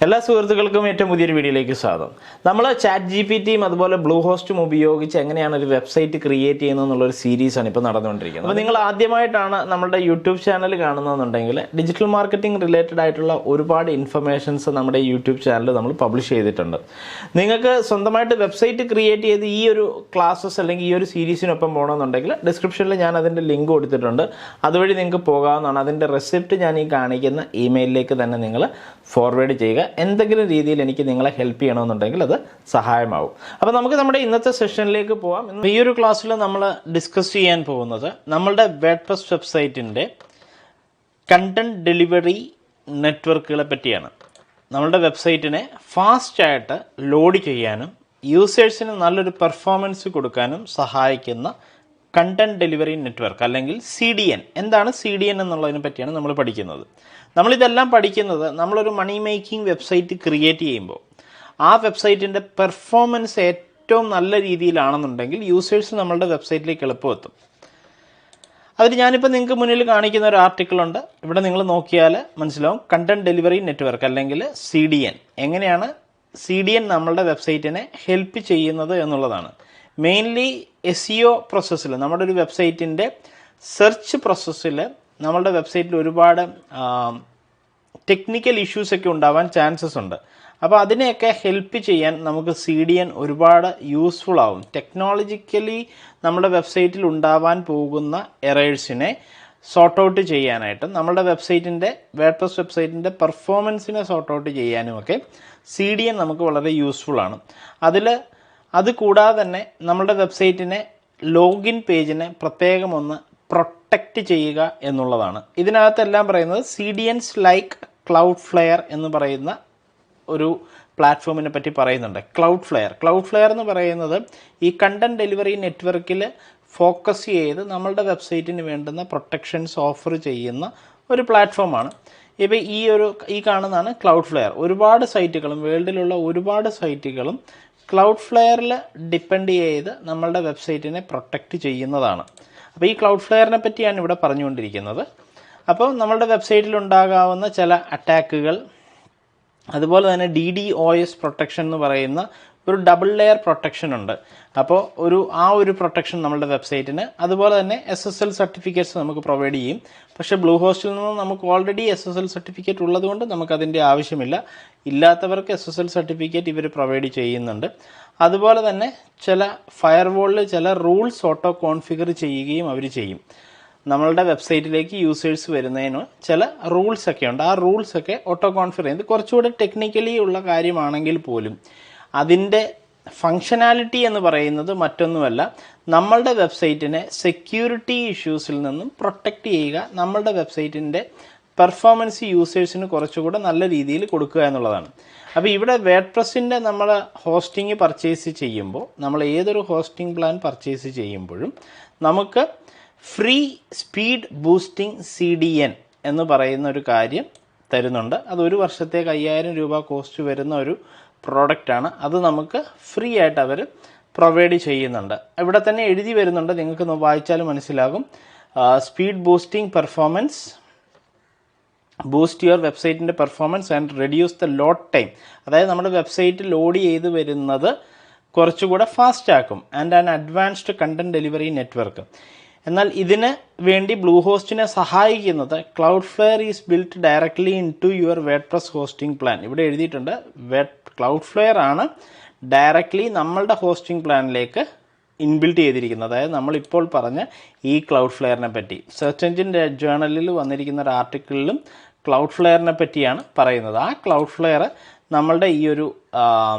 എല്ലാ സുഹൃത്തുക്കൾക്കും ഏറ്റവും പുതിയൊരു വീഡിയോയിലേക്ക് സ്വാഗതം. നമ്മൾ ചാറ്റ് GPT അതുപോലെ ബ്ലൂഹോസ്റ്റും ഉപയോഗിച്ച് എങ്ങനെയാണ് ഒരു വെബ്സൈറ്റ് ക്രിയേറ്റ് ചെയ്യുന്നത് എന്നുള്ളൊരു സീരീസാണ് ഇപ്പോൾ നടന്നുകൊണ്ടിരിക്കുന്നത്. അപ്പോൾ നിങ്ങൾ ആദ്യമായിട്ടാണ് നമ്മുടെ യൂട്യൂബ് ചാനൽ കാണുന്നതെന്നുണ്ടെങ്കിൽ ഡിജിറ്റൽ മാർക്കറ്റിംഗ് റിലേറ്റഡ് ആയിട്ടുള്ള ഒരുപാട് ഇൻഫർമേഷൻസ് നമ്മുടെ യൂട്യൂബ് ചാനലിൽ നമ്മൾ പബ്ലിഷ് ചെയ്തിട്ടുണ്ട്. നിങ്ങൾക്ക് സ്വന്തമായിട്ട് വെബ്സൈറ്റ് ക്രിയേറ്റ് ചെയ്ത് ഈ ഒരു ക്ലാസ്സസ് അല്ലെങ്കിൽ ഈ ഒരു സീരീസിനൊപ്പം പോകണമെന്നുണ്ടെങ്കിൽ ഡിസ്ക്രിപ്ഷനിൽ ഞാൻ അതിൻ്റെ ലിങ്ക് കൊടുത്തിട്ടുണ്ട്. അതുവഴി നിങ്ങൾക്ക് പോകാവുന്നതാണ്. അതിൻ്റെ റെസിപ്റ്റ് ഞാൻ ഈ കാണിക്കുന്ന ഇമെയിലിലേക്ക് തന്നെ നിങ്ങൾ ഫോർവേഡ് ചെയ്യുക. എന്തെങ്കിലും രീതിയിൽ എനിക്ക് നിങ്ങളെ ഹെൽപ്പ് ചെയ്യണമെന്നുണ്ടെങ്കിൽ അത് സഹായമാവും. അപ്പോൾ നമുക്ക് നമ്മുടെ ഇന്നത്തെ സെഷനിലേക്ക് പോകാം. ഈ ഒരു ക്ലാസ്സിൽ നമ്മൾ ഡിസ്കസ് ചെയ്യാൻ പോകുന്നത് നമ്മളുടെ വേർഡ്പ്രസ് വെബ്സൈറ്റിൻ്റെ കണ്ടന്റ് ഡെലിവറി നെറ്റ്വർക്കുകളെ പറ്റിയാണ്. നമ്മളുടെ വെബ്സൈറ്റിനെ ഫാസ്റ്റായിട്ട് ലോഡ് ചെയ്യാനും യൂസേഴ്സിന് നല്ലൊരു പെർഫോമൻസ് കൊടുക്കാനും സഹായിക്കുന്ന കണ്ടന്റ് ഡെലിവറി നെറ്റ്വർക്ക് അല്ലെങ്കിൽ CDN. എന്താണ് CDN എന്നുള്ളതിനെ പറ്റിയാണ് നമ്മൾ പഠിക്കുന്നത്. നമ്മളിതെല്ലാം പഠിക്കുന്നത് നമ്മളൊരു മണി മേക്കിംഗ് വെബ്സൈറ്റ് ക്രിയേറ്റ് ചെയ്യുമ്പോൾ ആ വെബ്സൈറ്റിൻ്റെ പെർഫോമൻസ് ഏറ്റവും നല്ല രീതിയിലാണെന്നുണ്ടെങ്കിൽ യൂസേഴ്സ് നമ്മളുടെ വെബ്സൈറ്റിലേക്ക് എളുപ്പമെത്തും. അതിൽ ഞാനിപ്പോൾ നിങ്ങൾക്ക് മുന്നിൽ കാണിക്കുന്ന ഒരു ആർട്ടിക്കിളുണ്ട്. ഇവിടെ നിങ്ങൾ നോക്കിയാൽ മനസ്സിലാവും കണ്ടന്റ് ഡെലിവറി നെറ്റ്വർക്ക് അല്ലെങ്കിൽ CDN. എങ്ങനെയാണ് CDN നമ്മളുടെ വെബ്സൈറ്റിനെ ഹെൽപ്പ് ചെയ്യുന്നത് എന്നുള്ളതാണ്. മെയിൻലി SEO പ്രോസസ്സിൽ നമ്മുടെ ഒരു വെബ്സൈറ്റിൻ്റെ സെർച്ച് പ്രോസസ്സിൽ നമ്മളുടെ വെബ്സൈറ്റിൽ ഒരുപാട് ടെക്നിക്കൽ ഇഷ്യൂസൊക്കെ ഉണ്ടാവാൻ ചാൻസസ് ഉണ്ട്. അപ്പോൾ അതിനെയൊക്കെ ഹെൽപ്പ് ചെയ്യാൻ നമുക്ക് CDN ഒരുപാട് യൂസ്ഫുൾ ആവും. ടെക്നോളജിക്കലി നമ്മുടെ വെബ്സൈറ്റിൽ ഉണ്ടാവാൻ പോകുന്ന എറേഴ്സിനെ സോർട്ട് ഔട്ട് ചെയ്യാനായിട്ടും നമ്മുടെ വെബ്സൈറ്റിൻ്റെ വേർഡ്പ്രസ് വെബ്സൈറ്റിൻ്റെ പെർഫോമൻസിനെ സോർട്ട് ഔട്ട് ചെയ്യാനുമൊക്കെ CDN നമുക്ക് വളരെ യൂസ്ഫുൾ ആണ്. അത് കൂടാതെ തന്നെ നമ്മുടെ വെബ്സൈറ്റിനെ ലോഗിൻ പേജിനെ പ്രത്യേകം ഒന്ന് പ്രൊട്ടക്റ്റ് ചെയ്യുക എന്നുള്ളതാണ്. ഇതിനകത്തെല്ലാം പറയുന്നത് CDNs ലൈക്ക് ക്ലൗഡ്ഫ്ലെയർ എന്ന് പറയുന്ന ഒരു പ്ലാറ്റ്ഫോമിനെ പറ്റി പറയുന്നുണ്ട്. ക്ലൗഡ്ഫ്ലെയർ എന്ന് പറയുന്നത് ഈ കണ്ടന്റ് ഡെലിവറി നെറ്റ്വർക്കിൽ ഫോക്കസ് ചെയ്ത് നമ്മളുടെ വെബ്സൈറ്റിന് വേണ്ടുന്ന പ്രൊട്ടക്ഷൻസ് ഓഫർ ചെയ്യുന്ന ഒരു പ്ലാറ്റ്ഫോമാണ്. ഇപ്പോൾ ഈ കാണുന്നതാണ് ക്ലൗഡ്ഫ്ലെയർ. ഒരുപാട് സൈറ്റുകളും വേൾഡിലുള്ള ഒരുപാട് സൈറ്റുകളും ക്ലൗഡ്ഫ്ലെയറിൽ ഡിപ്പെൻഡ് ചെയ്ത് നമ്മളുടെ വെബ്സൈറ്റിനെ പ്രൊട്ടക്റ്റ് ചെയ്യുന്നതാണ്. അപ്പോൾ ഈ ക്ലൗഡ്ഫ്ലെയറിനെ പറ്റിയാണ് ഇവിടെ പറഞ്ഞുകൊണ്ടിരിക്കുന്നത്. അപ്പോൾ നമ്മളുടെ വെബ്സൈറ്റിൽ ഉണ്ടാകാവുന്ന ചില അറ്റാക്കുകൾ, അതുപോലെ തന്നെ DDoS പ്രൊട്ടക്ഷൻ എന്ന് പറയുന്ന ഒരു ഡബിൾ ലെയർ പ്രൊട്ടക്ഷൻ ഉണ്ട്. അപ്പോൾ ആ ഒരു പ്രൊട്ടക്ഷൻ നമ്മളുടെ വെബ്സൈറ്റിന്, അതുപോലെ തന്നെ SSL സർട്ടിഫിക്കറ്റ്സ് നമുക്ക് പ്രൊവൈഡ് ചെയ്യും. പക്ഷേ ബ്ലൂഹോസ്റ്റിൽ നിന്ന് നമുക്ക് ഓൾറെഡി SSL സർട്ടിഫിക്കറ്റ് ഉള്ളതുകൊണ്ട് നമുക്കതിൻ്റെ ആവശ്യമില്ല. ഇല്ലാത്തവർക്ക് SSL സർട്ടിഫിക്കറ്റ് ഇവർ പ്രൊവൈഡ് ചെയ്യുന്നുണ്ട്. അതുപോലെ തന്നെ ചില ഫയർവാളിൽ ചില റൂൾസ് ഓട്ടോ കോൺഫിഗർ ചെയ്യുകയും അവർ ചെയ്യും. നമ്മളുടെ വെബ്സൈറ്റിലേക്ക് യൂസേഴ്സ് വരുന്നതിന് ചില റൂൾസൊക്കെ ഉണ്ട്. ആ റൂൾസൊക്കെ ഓട്ടോ കോൺഫിഗർ ചെയ്യുന്നത് കുറച്ചുകൂടെ ടെക്നിക്കലി ഉള്ള കാര്യമാണെങ്കിൽ പോലും അതിൻ്റെ ഫങ്ഷനാലിറ്റി എന്ന് പറയുന്നത് മറ്റൊന്നുമല്ല, നമ്മളുടെ വെബ്സൈറ്റിനെ സെക്യൂരിറ്റി ഇഷ്യൂസിൽ നിന്നും പ്രൊട്ടക്റ്റ് ചെയ്യുക, നമ്മളുടെ വെബ്സൈറ്റിൻ്റെ പെർഫോമൻസ് യൂസേഴ്സിന് കുറച്ചുകൂടെ നല്ല രീതിയിൽ കൊടുക്കുക എന്നുള്ളതാണ്. അപ്പോൾ ഇവിടെ വേർഡ്പ്രസിൻ്റെ നമ്മൾ ഹോസ്റ്റിംഗ് പർച്ചേസ് ചെയ്യുമ്പോൾ, നമ്മൾ ഏതൊരു ഹോസ്റ്റിംഗ് പ്ലാൻ പർച്ചേസ് ചെയ്യുമ്പോഴും നമുക്ക് ഫ്രീ സ്പീഡ് ബൂസ്റ്റിംഗ് CDN എന്ന് പറയുന്ന ഒരു കാര്യം തരുന്നുണ്ട്. അത് ഒരു വർഷത്തേക്ക് 5000 രൂപ കോസ്റ്റ് വരുന്ന ഒരു പ്രോഡക്റ്റാണ്. അത് നമുക്ക് ഫ്രീ ആയിട്ട് അവർ പ്രൊവൈഡ് ചെയ്യുന്നുണ്ട്. ഇവിടെ തന്നെ എഴുതി വരുന്നുണ്ട്, നിങ്ങൾക്ക് വായിച്ചാൽ മനസ്സിലാകും. Speed boosting performance, boost your വെബ്സൈറ്റിൻ്റെ performance and reduce the load time. അതായത് നമ്മുടെ വെബ്സൈറ്റ് ലോഡ് ചെയ്ത് വരുന്നത് കുറച്ചുകൂടെ ഫാസ്റ്റ് ആക്കും. And an advanced content delivery network. എന്നാൽ ഇതിന് വേണ്ടി ബ്ലൂഹോസ്റ്റിനെ സഹായിക്കുന്നത് Cloudflare is built directly into your WordPress hosting plan. ഇവിടെ എഴുതിയിട്ടുണ്ട് ക്ലൗഡ്ഫ്ലെയർ ആണ് ഡയറക്ട്ലി നമ്മളുടെ ഹോസ്റ്റിംഗ് പ്ലാനിലേക്ക് ഇൻബിൽറ്റ് ചെയ്തിരിക്കുന്നത്. അതായത് നമ്മളിപ്പോൾ പറഞ്ഞ ഈ ക്ലൗഡ്ഫ്ലെയറിനെ പറ്റി സെർച്ച് എഞ്ചിൻ ജേർണലിൽ വന്നിരിക്കുന്ന ഒരു ആർട്ടിക്കിളിലും ക്ലൗഡ്ഫ്ലെയറിനെ പറ്റിയാണ് പറയുന്നത്. ആ ക്ലൗഡ്ഫ്ലെയർ നമ്മളുടെ ഈ ഒരു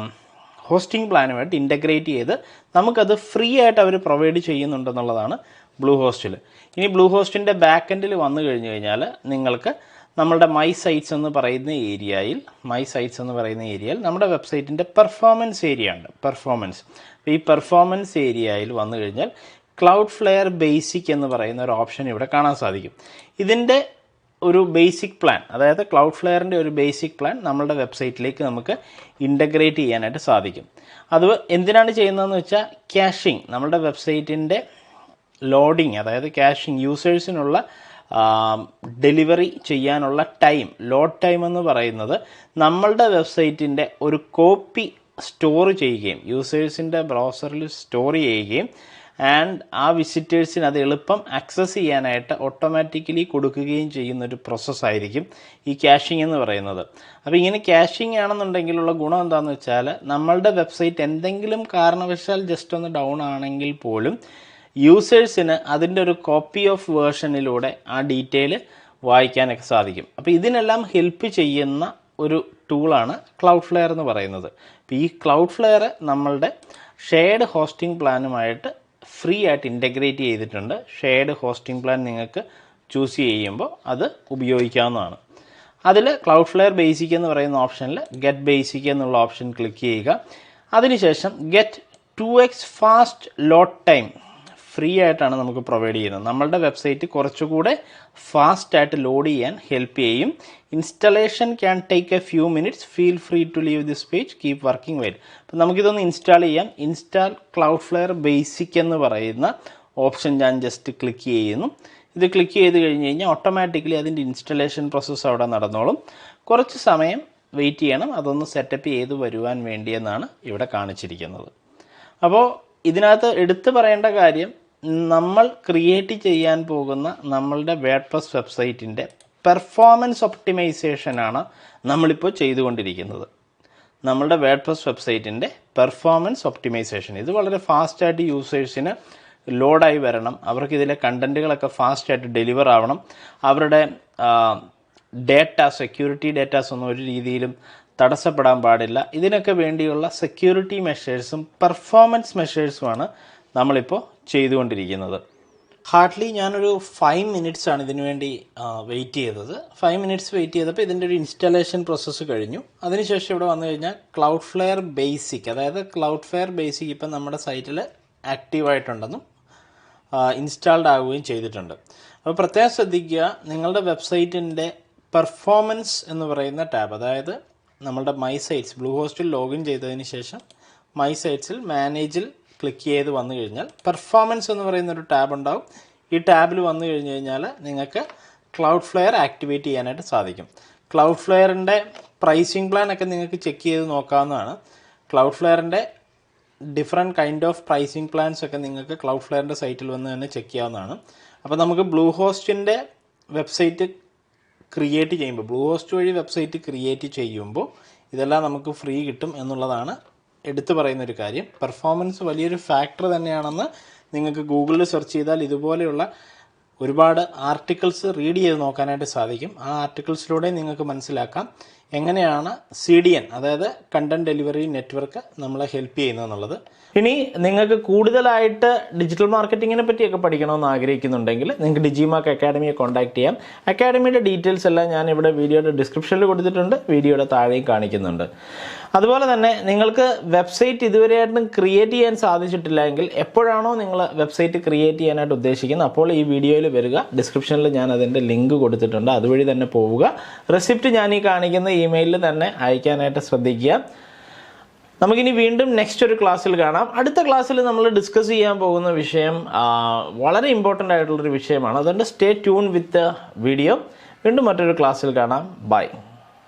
ഹോസ്റ്റിംഗ് പ്ലാനുമായിട്ട് ഇൻ്റഗ്രേറ്റ് ചെയ്ത് നമുക്കത് ഫ്രീ ആയിട്ട് അവർ പ്രൊവൈഡ് ചെയ്യുന്നുണ്ടെന്നുള്ളതാണ് ബ്ലൂഹോസ്റ്റിൽ. ഇനി ബ്ലൂഹോസ്റ്റിൻ്റെ ബാക്ക് എൻഡിൽ വന്നു കഴിഞ്ഞാൽ നിങ്ങൾക്ക് നമ്മളുടെ മൈ സൈറ്റ്സ് എന്ന് പറയുന്ന ഏരിയയിൽ നമ്മുടെ വെബ്സൈറ്റിൻ്റെ പെർഫോമൻസ് ഏരിയ ഉണ്ട്. ഈ പെർഫോമൻസ് ഏരിയയിൽ വന്നു കഴിഞ്ഞാൽ ക്ലൗഡ്ഫ്ലെയർ ബേസിക് എന്ന് പറയുന്ന ഒരു ഓപ്ഷൻ ഇവിടെ കാണാൻ സാധിക്കും. ഇതിൻ്റെ ഒരു ബേസിക് പ്ലാൻ, അതായത് ക്ലൗഡ്ഫ്ലെയറിൻ്റെ ഒരു ബേസിക് പ്ലാൻ നമ്മളുടെ വെബ്സൈറ്റിലേക്ക് നമുക്ക് ഇൻ്റഗ്രേറ്റ് ചെയ്യാനായിട്ട് സാധിക്കും. അത് എന്തിനാണ് ചെയ്യുന്നതെന്ന് വെച്ചാൽ ക്യാഷിങ്, നമ്മളുടെ വെബ്സൈറ്റിൻ്റെ ലോഡിങ്, അതായത് ക്യാഷിങ് യൂസേഴ്സിനുള്ള ഡെലിവറി ചെയ്യാനുള്ള ടൈം, ലോഡ് ടൈം എന്ന് പറയുന്നത് നമ്മളുടെ വെബ്സൈറ്റിൻ്റെ ഒരു കോപ്പി സ്റ്റോർ ചെയ്യുകയും യൂസേഴ്സിൻ്റെ ബ്രൗസറിൽ സ്റ്റോർ ചെയ്യുകയും ആൻഡ് ആ വിസിറ്റേഴ്സിന് അത് എളുപ്പം ആക്സസ് ചെയ്യാനായിട്ട് ഓട്ടോമാറ്റിക്കലി കൊടുക്കുകയും ചെയ്യുന്നൊരു പ്രോസസ്സായിരിക്കും ഈ ക്യാഷിംഗ് എന്ന് പറയുന്നത്. അപ്പോൾ ഇങ്ങനെ ക്യാഷിംഗ് ആണെന്നുണ്ടെങ്കിലുള്ള ഗുണം എന്താണെന്ന് വെച്ചാൽ നമ്മളുടെ വെബ്സൈറ്റ് എന്തെങ്കിലും കാരണവശാൽ ജസ്റ്റ് ഒന്ന് ഡൗൺ ആണെങ്കിൽ പോലും യൂസേഴ്സിന് അതിൻ്റെ ഒരു കോപ്പി ഓഫ് വേർഷനിലൂടെ ആ ഡീറ്റെയിൽ വായിക്കാനൊക്കെ സാധിക്കും. അപ്പോൾ ഇതിനെല്ലാം ഹെൽപ്പ് ചെയ്യുന്ന ഒരു ടൂളാണ് ക്ലൗഡ്ഫ്ലെയർ എന്ന് പറയുന്നത്. അപ്പോൾ ഈ ക്ലൗഡ്ഫ്ലെയർ നമ്മളുടെ ഷെയർഡ് ഹോസ്റ്റിംഗ് പ്ലാനുമായിട്ട് ഫ്രീ ആയിട്ട് ഇൻ്റഗ്രേറ്റ് ചെയ്തിട്ടുണ്ട്. ഷെയർഡ് ഹോസ്റ്റിംഗ് പ്ലാൻ നിങ്ങൾക്ക് ചൂസ് ചെയ്യുമ്പോൾ അത് ഉപയോഗിക്കാവുന്നതാണ്. അതിൽ ക്ലൗഡ്ഫ്ലെയർ ബേസിക് എന്ന് പറയുന്ന ഓപ്ഷനിൽ ഗെറ്റ് ബേസിക് എന്നുള്ള ഓപ്ഷൻ ക്ലിക്ക് ചെയ്യുക. അതിനുശേഷം get 2x fast load time free ആയിട്ടാണ് നമുക്ക് പ്രൊവൈഡ് ചെയ്യുന്നത്. നമ്മളുടെ വെബ്സൈറ്റ് കുറച്ചുകൂടെ ഫാസ്റ്റായിട്ട് ലോഡ് ചെയ്യാൻ ഹെൽപ്പ് ചെയ്യും. Installation can take a few minutes, feel free to leave this page, keep working well. അപ്പോൾ നമുക്കിതൊന്ന് ഇൻസ്റ്റാൾ ചെയ്യാം. ഇൻസ്റ്റാൾ ക്ലൗഡ്ഫ്ലെയർ ബേസിക് എന്ന് പറയുന്ന ഓപ്ഷൻ ഞാൻ ജസ്റ്റ് ക്ലിക്ക് ചെയ്യുന്നു. ഇത് ക്ലിക്ക് ചെയ്ത് കഴിഞ്ഞ് കഴിഞ്ഞാൽ ഓട്ടോമാറ്റിക്കലി അതിൻ്റെ ഇൻസ്റ്റലേഷൻ പ്രോസസ്സ് അവിടെ നടന്നോളും. കുറച്ച് സമയം വെയിറ്റ് ചെയ്യണം, അതൊന്ന് സെറ്റപ്പ് ചെയ്ത് വരുവാൻ വേണ്ടിയെന്നാണ് ഇവിടെ കാണിച്ചിരിക്കുന്നത്. അപ്പോൾ ഇതിനകത്ത് എടുത്തു പറയേണ്ട കാര്യം, നമ്മൾ ക്രിയേറ്റ് ചെയ്യാൻ പോകുന്ന നമ്മളുടെ വേർഡ്പ്രസ് വെബ്സൈറ്റിൻ്റെ പെർഫോമൻസ് ഒപ്റ്റിമൈസേഷനാണ് നമ്മളിപ്പോൾ ചെയ്തുകൊണ്ടിരിക്കുന്നത്. നമ്മളുടെ വേർഡ്പ്രസ് വെബ്സൈറ്റിൻ്റെ പെർഫോമൻസ് ഒപ്റ്റിമൈസേഷൻ ഇത് വളരെ ഫാസ്റ്റായിട്ട് യൂസേഴ്സിന് ലോഡായി വരണം. അവർക്ക് ഇതിലെ കണ്ടൻറ്റുകളൊക്കെ ഫാസ്റ്റായിട്ട് ഡെലിവർ ആവണം. അവരുടെ ഡേറ്റ, സെക്യൂരിറ്റി ഡേറ്റാസ് ഒന്നും ഒരു രീതിയിലും തടസ്സപ്പെടാൻ പാടില്ല. ഇതിനൊക്കെ വേണ്ടിയുള്ള സെക്യൂരിറ്റി മെഷേഴ്സും പെർഫോമൻസ് മെഷേഴ്സുമാണ് നമ്മളിപ്പോൾ ചെയ്തുകൊണ്ടിരിക്കുന്നത്. ഹാർഡ്ലി ഞാനൊരു 5 മിനിറ്റ്സ് ആണ് ഇതിനു വേണ്ടി വെയിറ്റ് ചെയ്തത്. 5 മിനിറ്റ്സ് വെയിറ്റ് ചെയ്തപ്പോൾ ഇതിൻ്റെ ഒരു ഇൻസ്റ്റാളേഷൻ പ്രോസസ്സ് കഴിഞ്ഞു. അതിനുശേഷം ഇവിടെ വന്നു കഴിഞ്ഞാൽ ക്ലൗഡ്ഫ്ലെയർ ബേസിക്, അതായത് ക്ലൗഡ്ഫ്ലെയർ ബേസിക് ഇപ്പം നമ്മുടെ സൈറ്റിൽ ആക്റ്റീവായിട്ടുണ്ടെന്നും ഇൻസ്റ്റാൾഡ് ആവുകയും ചെയ്തിട്ടുണ്ട്. അപ്പോൾ പ്രത്യേകം ശ്രദ്ധിക്കുക, നിങ്ങളുടെ വെബ്സൈറ്റിൻ്റെ പെർഫോമൻസ് എന്ന് പറയുന്ന ടാബ്, അതായത് നമ്മളുടെ മൈ സൈറ്റ്സ് ബ്ലൂഹോസ്റ്റിൽ ലോഗിൻ ചെയ്തതിന് ശേഷം മൈ സൈറ്റ്സിൽ മാനേജിൽ ക്ലിക്ക് ചെയ്ത് വന്നു കഴിഞ്ഞാൽ പെർഫോമൻസ് എന്ന് പറയുന്നൊരു ടാബ് ഉണ്ടാവും. ഈ ടാബിൽ വന്നു കഴിഞ്ഞ് കഴിഞ്ഞാൽ നിങ്ങൾക്ക് ക്ലൗഡ്ഫ്ലെയർ ആക്ടിവേറ്റ് ചെയ്യാനായിട്ട് സാധിക്കും. ക്ലൗഡ്ഫ്ലെയറിൻ്റെ പ്രൈസിങ് പ്ലാൻ ഒക്കെ നിങ്ങൾക്ക് ചെക്ക് ചെയ്ത് നോക്കാവുന്നതാണ്. ക്ലൗഡ്ഫ്ലെയറിൻ്റെ different kind of pricing plans ഒക്കെ നിങ്ങൾക്ക് ക്ലൗഡ്ഫ്ലെയറിൻ്റെ സൈറ്റിൽ വന്ന് തന്നെ ചെക്ക് ചെയ്യാവുന്നതാണ്. അപ്പോൾ നമുക്ക് ബ്ലൂഹോസ്റ്റിൻ്റെ വെബ്സൈറ്റ് ക്രിയേറ്റ് ചെയ്യുമ്പോൾ, ബ്ലൂഹോസ്റ്റ് വഴി വെബ്സൈറ്റ് ക്രിയേറ്റ് ചെയ്യുമ്പോൾ ഇതെല്ലാം നമുക്ക് ഫ്രീ കിട്ടും എന്നുള്ളതാണ് എടുത്തു പറയുന്നൊരു കാര്യം. പെർഫോമൻസ് വലിയൊരു ഫാക്ടർ തന്നെയാണെന്ന് നിങ്ങൾക്ക് ഗൂഗിളിൽ സെർച്ച് ചെയ്താൽ ഇതുപോലെയുള്ള ഒരുപാട് ആർട്ടിക്കിൾസ് റീഡ് ചെയ്ത് നോക്കാനായിട്ട് സാധിക്കും. ആ ആർട്ടിക്കിൾസിലൂടെ നിങ്ങൾക്ക് മനസ്സിലാക്കാം എങ്ങനെയാണ് CDN, അതായത് കണ്ടന്റ് ഡെലിവറി നെറ്റ്വർക്ക് നമ്മളെ ഹെൽപ്പ് ചെയ്യുന്നതെന്നുള്ളത്. ഇനി നിങ്ങൾക്ക് കൂടുതലായിട്ട് ഡിജിറ്റൽ മാർക്കറ്റിങ്ങിനെ പറ്റിയൊക്കെ പഠിക്കണമെന്ന് ആഗ്രഹിക്കുന്നുണ്ടെങ്കിൽ നിങ്ങൾക്ക് ഡിജിമാർക്ക് അക്കാഡമിയെ കോൺടാക്ട് ചെയ്യാം. അക്കാഡമിയുടെ ഡീറ്റെയിൽസ് എല്ലാം ഞാൻ ഇവിടെ വീഡിയോയുടെ ഡിസ്ക്രിപ്ഷനിൽ കൊടുത്തിട്ടുണ്ട്, വീഡിയോയുടെ താഴെയും കാണിക്കുന്നുണ്ട്. അതുപോലെ തന്നെ നിങ്ങൾക്ക് വെബ്സൈറ്റ് ഇതുവരെയായിട്ടും ക്രിയേറ്റ് ചെയ്യാൻ സാധിച്ചിട്ടില്ല എങ്കിൽ, എപ്പോഴാണോ നിങ്ങൾ വെബ്സൈറ്റ് ക്രിയേറ്റ് ചെയ്യാനായിട്ട് ഉദ്ദേശിക്കുന്നത് അപ്പോൾ ഈ വീഡിയോയിൽ വരിക. ഡിസ്ക്രിപ്ഷനിൽ ഞാൻ അതിൻ്റെ ലിങ്ക് കൊടുത്തിട്ടുണ്ട്, അതുവഴി തന്നെ പോവുക. റെസിപ്റ്റ് ഞാൻ ഈ കാണിക്കുന്ന ഇമെയിലിൽ തന്നെ അയക്കാനായിട്ട് ശ്രദ്ധിക്കുക. നമുക്കിനി വീണ്ടും നെക്സ്റ്റ് ഒരു ക്ലാസ്സിൽ കാണാം. അടുത്ത ക്ലാസ്സിൽ നമ്മൾ ഡിസ്കസ് ചെയ്യാൻ പോകുന്ന വിഷയം വളരെ ഇമ്പോർട്ടൻ്റ് ആയിട്ടുള്ളൊരു വിഷയമാണ്. അതുകൊണ്ട് സ്റ്റേ ട്യൂൺ വിത്ത് വീഡിയോ. വീണ്ടും മറ്റൊരു ക്ലാസ്സിൽ കാണാം. ബൈ.